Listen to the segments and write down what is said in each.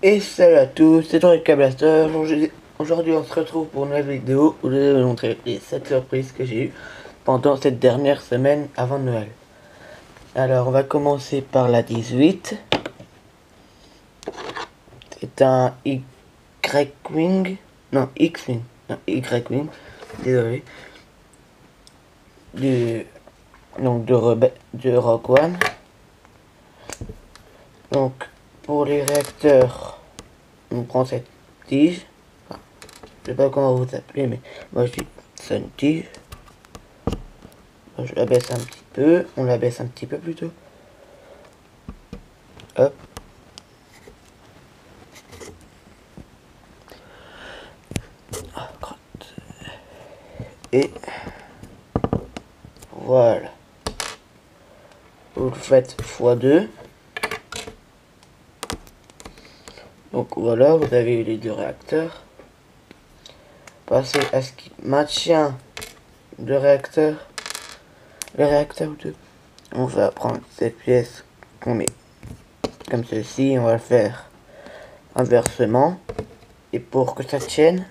Et salut à tous, c'est Torika Blaster. Aujourd'hui on se retrouve pour une nouvelle vidéo où je vais vous montrer les 7 surprises que j'ai eues pendant cette dernière semaine avant Noël. Alors on va commencer par la 18. C'est un Y-Wing. Non, X-Wing. Non, Y-Wing. Désolé. Donc de Rogue One. Donc pour les réacteurs, on prend cette tige. Enfin, je sais pas comment vous appelez, mais moi je dis Sun Tige. Je la baisse un petit peu. On la baisse un petit peu plutôt. Hop. Et voilà. Vous le faites x2. Donc voilà, vous avez les deux réacteurs. Passez à ce qui maintient le réacteur. Le réacteur 2. On va prendre cette pièce qu'on met comme ceci. On va le faire inversement. Et pour que ça tienne,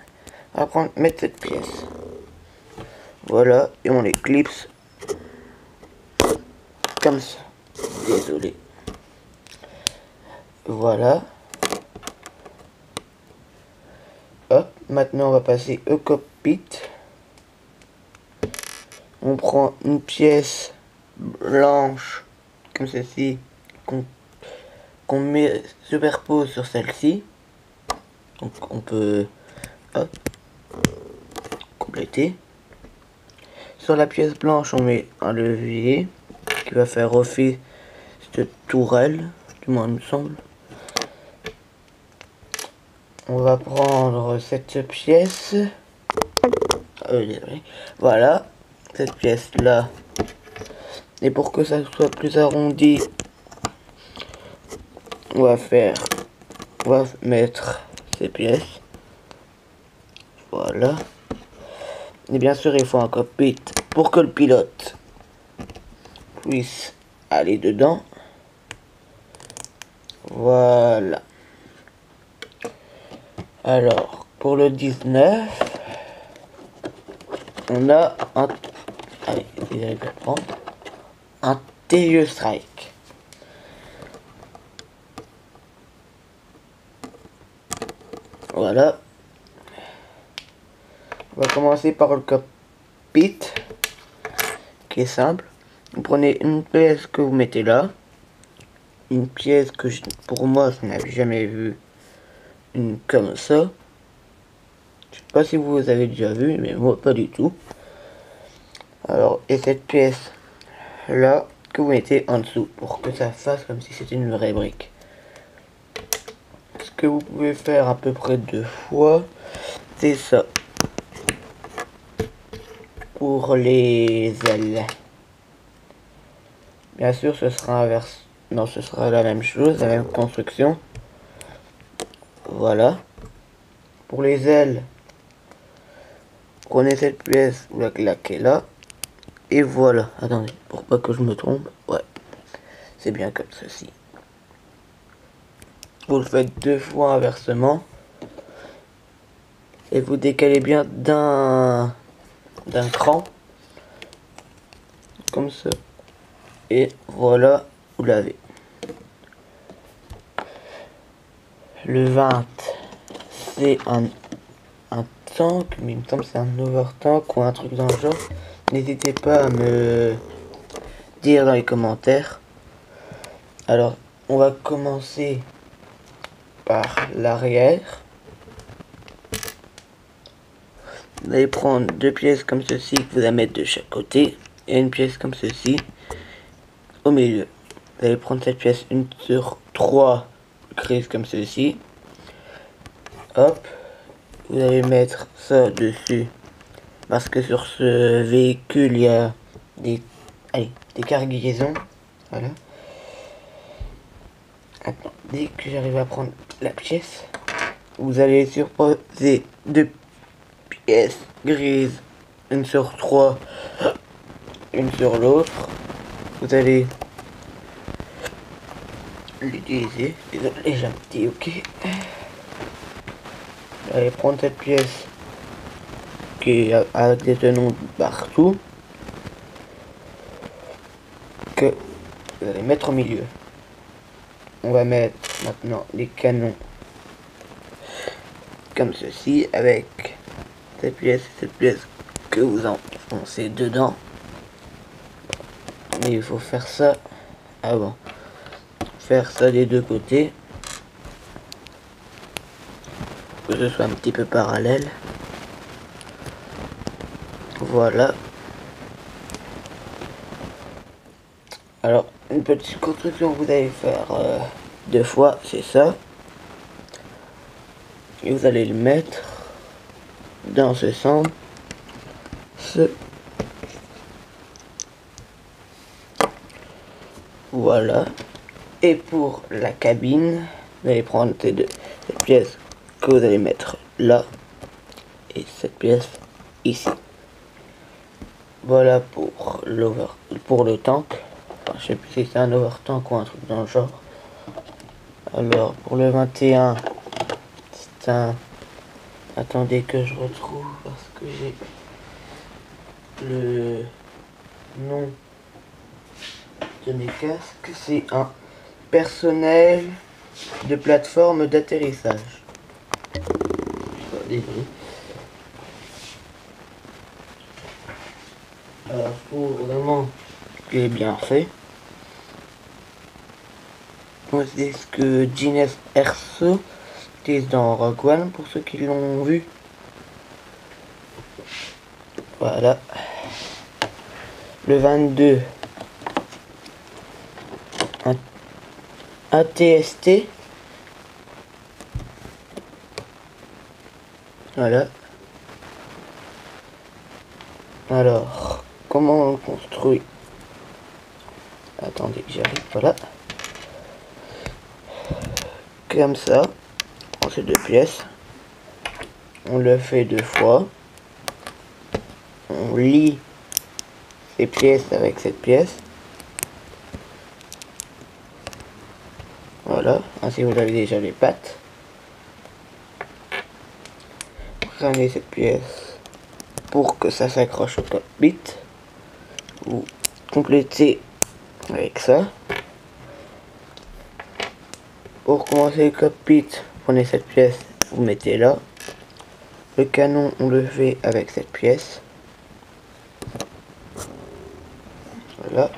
on va mettre cette pièce. Voilà, et on les clipse comme ça. Désolé. Voilà. Hop, maintenant on va passer au cockpit. On prend une pièce blanche comme ceci qu'on met superpose sur celle-ci. Donc on peut hop, compléter. Sur la pièce blanche on met un levier qui va faire office de tourelle, du moins il me semble. On va prendre cette pièce. Voilà, cette pièce là. Et pour que ça soit plus arrondi, on va mettre ces pièces. Voilà. Et bien sûr, il faut un cockpit pour que le pilote puisse aller dedans. Voilà. Alors, pour le 19, on a un... Allez, j'arrive à le prendre. Un TIE Strike. Voilà. On va commencer par le cockpit, qui est simple. Vous prenez une pièce que vous mettez là. Une pièce que, pour moi, je n'avais jamais vu une comme ça. Je sais pas si vous avez déjà vu, mais moi, pas du tout. Alors, et cette pièce là, que vous mettez en dessous, pour que ça fasse comme si c'était une vraie brique. Ce que vous pouvez faire à peu près 2 fois, c'est ça. Pour les ailes. Bien sûr, ce sera inverse. Non, ce sera la même chose, la même construction. Voilà. Pour les ailes, prenez cette pièce, vous la claquez là. Et voilà. Attendez, pour pas que je me trompe. Ouais. C'est bien comme ceci. Vous le faites 2 fois inversement. Et vous décalez bien d'un cran. Comme ça. Et voilà, vous l'avez. Le 20, c'est un tank, mais il me semble que c'est un overtank ou un truc dans le genre. N'hésitez pas à me dire dans les commentaires. Alors, on va commencer par l'arrière. Vous allez prendre 2 pièces comme ceci que vous allez mettre de chaque côté. Et une pièce comme ceci au milieu. Vous allez prendre cette pièce 1 sur 3 grises comme ceci. Hop. Vous allez mettre ça dessus. Parce que sur ce véhicule, il y a des cargaisons. Voilà. Attends, dès que j'arrive à prendre la pièce, vous allez surposer 2 pièces grises, 1 sur 3, une sur l'autre. Vous allez l'utiliser. Désolé, j'ai un petit ok. Allez prendre cette pièce qui est avec des tenons partout, que vous allez mettre au milieu. On va mettre maintenant les canons comme ceci, avec cette pièce que vous enfoncez dedans. Mais il faut faire ça avant. Faire ça des deux côtés. Que ce soit un petit peu parallèle. Voilà. Alors, une petite construction que vous allez faire deux fois, c'est ça. Et vous allez le mettre dans ce sens. Voilà. Et pour la cabine, vous allez prendre cette pièce que vous allez mettre là. Et cette pièce ici. Voilà pour le tank. Enfin, je sais plus si c'est un overtank ou un truc dans le genre. Alors pour le 21, c'est un... Attendez que je retrouve parce que j'ai le nom de mes casques. C'est un personnel de plateforme d'atterrissage. Désolé. Alors pour vraiment qu'il est bien fait, c'est ce que Gines Erso utilise dans Rogue One pour ceux qui l'ont vu. Voilà. Le 22, un ATST. Voilà. Alors, comment on le construit? Attendez que j'arrive, voilà. Comme ça, on fait deux pièces. On le fait deux fois. On lie ces pièces avec cette pièce. Voilà, ainsi vous avez déjà les pattes. Prenez cette pièce pour que ça s'accroche au cockpit. Vous complétez avec ça. Pour commencer le cockpit, prenez cette pièce, vous mettez là. Le canon, on le fait avec cette pièce. Voilà.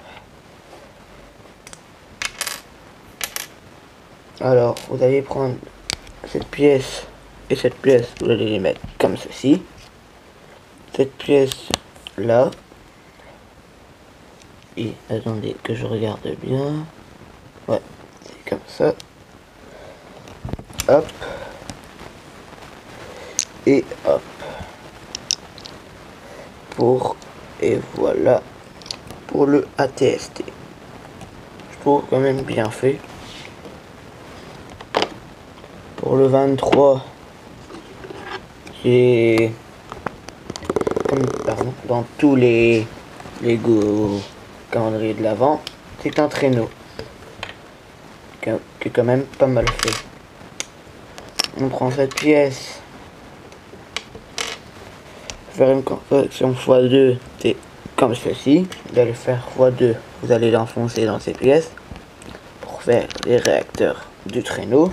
Alors, vous allez prendre cette pièce et cette pièce, vous allez les mettre comme ceci. Cette pièce là. Et attendez que je regarde bien. Ouais, c'est comme ça. Hop. Et hop. Et voilà. Pour le ATST. Je trouve quand même bien fait. Pour le 23, j'ai... Pardon, dans tous les Lego calendrier de l'avant, c'est un traîneau. Qui est quand même pas mal fait. On prend cette pièce. Faire une construction x2, c'est comme ceci. Vous allez faire x2, vous allez l'enfoncer dans ces pièces pour faire les réacteurs du traîneau.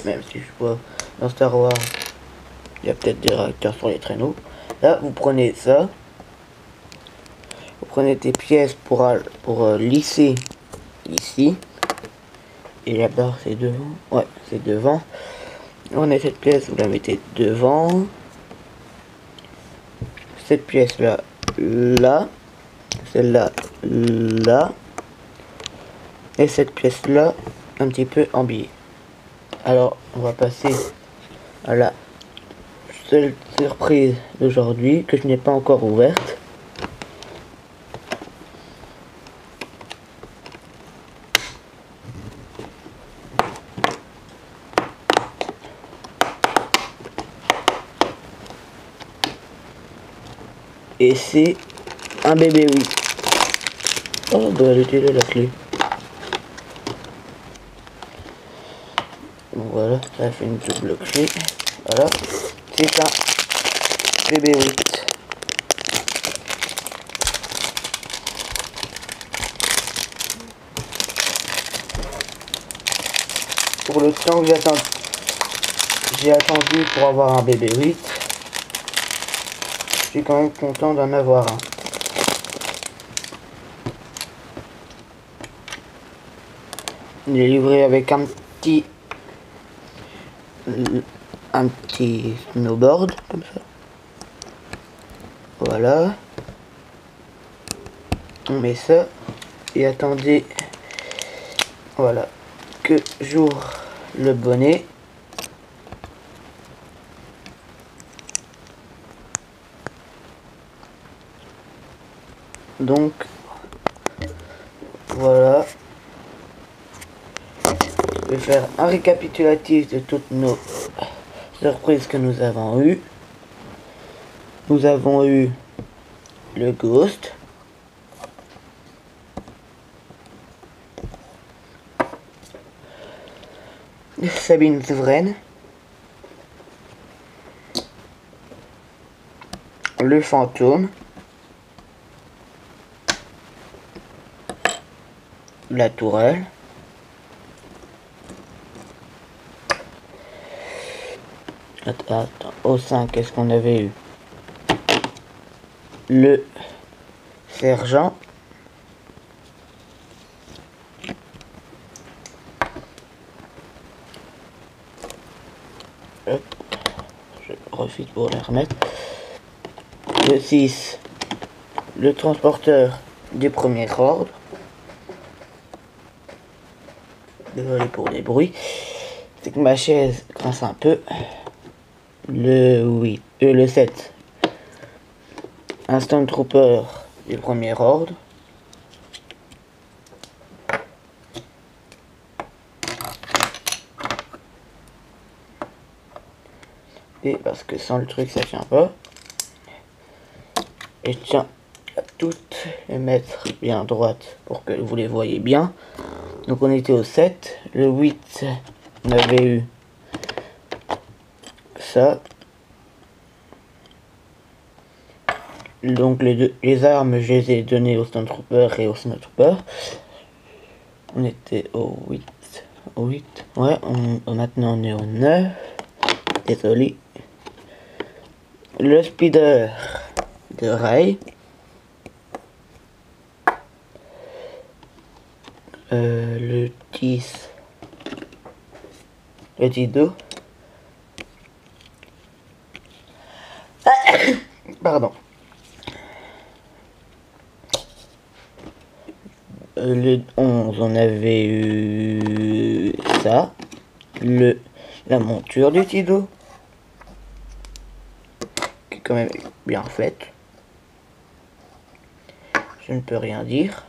Même si je vois dans Star Wars, il y a peut-être des réacteurs sur les traîneaux. Là, vous prenez ça. Vous prenez des pièces pour lisser ici. Et la barre, c'est devant. Ouais, c'est devant. On a cette pièce, vous la mettez devant. Cette pièce là, là. Celle-là, là. Et cette pièce là, un petit peu en biais. Alors, on va passer à la seule surprise d'aujourd'hui que je n'ai pas encore ouverte. Et c'est un bébé, oui. Oh, bah elle était là la clé. voilà, ça fait une double clé. Voilà, c'est un BB8. Pour le temps que j'ai attendu pour avoir un BB8, je suis quand même content d'en avoir un. Il est livré avec un petit snowboard comme ça. Voilà. On met ça et attendez. Voilà, que j'ouvre le bonnet. Donc voilà, je vais faire un récapitulatif de toutes nos surprises que nous avons eues. Nous avons eu le Ghost, Sabine Zvren, le fantôme, la tourelle, attends, au 5, qu'est-ce qu'on avait eu? Le sergent, hop, je profite pour les remettre. Le 6, le transporteur du premier ordre. Désolé pour les bruits, c'est que ma chaise grince un peu. Le 7, un Stormtrooper du premier ordre. Et parce que sans le truc ça tient pas. Et je tiens à toutes les mettre bien droites pour que vous les voyez bien. Donc on était au 7. Le 8, on avait eu ça. Donc les armes, je les ai données au Stormtrooper et au Snowtrooper. On était au 8. Au 8. Ouais, maintenant on est au 9. Désolé. Le speeder de Rey. Le 10. Le Dido. Pardon. Le 11, on avait eu ça. La monture du Dido. Qui est quand même bien faite. Je ne peux rien dire.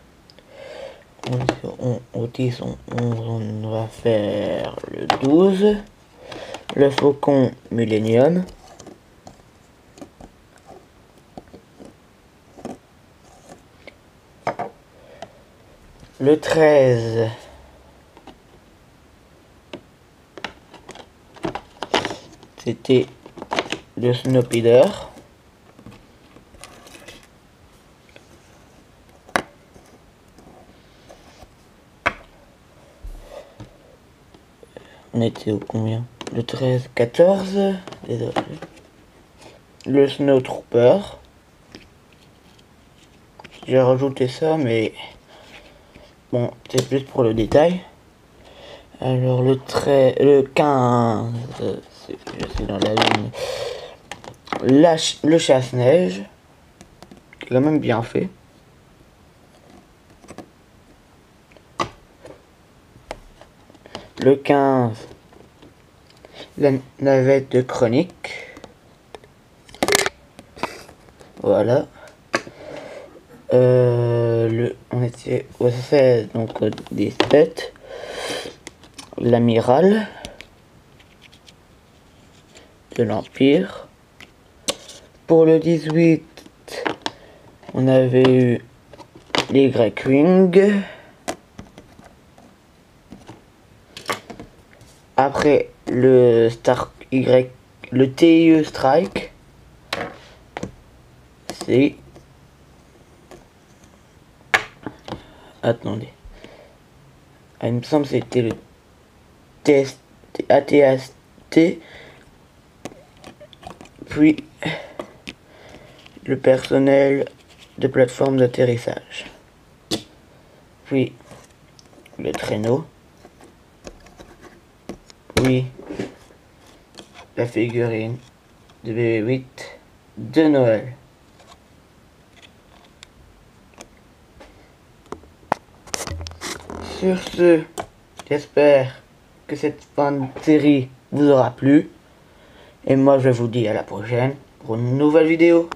Au 10, on va faire le 12. Le Faucon Millennium. Le 13, c'était le Snowpeeder. On était au combien? Le 13, 14, désolé. Le Snowtrooper. J'ai rajouté ça, mais bon, c'est plus pour le détail. Alors le 15, je suis dans la ligne. Le chasse-neige, qui est quand même bien fait. Le 15, la navette de chronique. Voilà. On était au 16, donc au 17. L'amiral de l'Empire. Pour le 18, on avait eu les Grey-Wing. Après le le TIE Strike, c'est... Attendez. Ah, il me semble que c'était le test ATST. Puis le personnel de plateforme d'atterrissage. Puis le traîneau. Puis la figurine de BB-8 de Noël. Sur ce, j'espère que cette fin de série vous aura plu. Et moi je vous dis à la prochaine pour une nouvelle vidéo.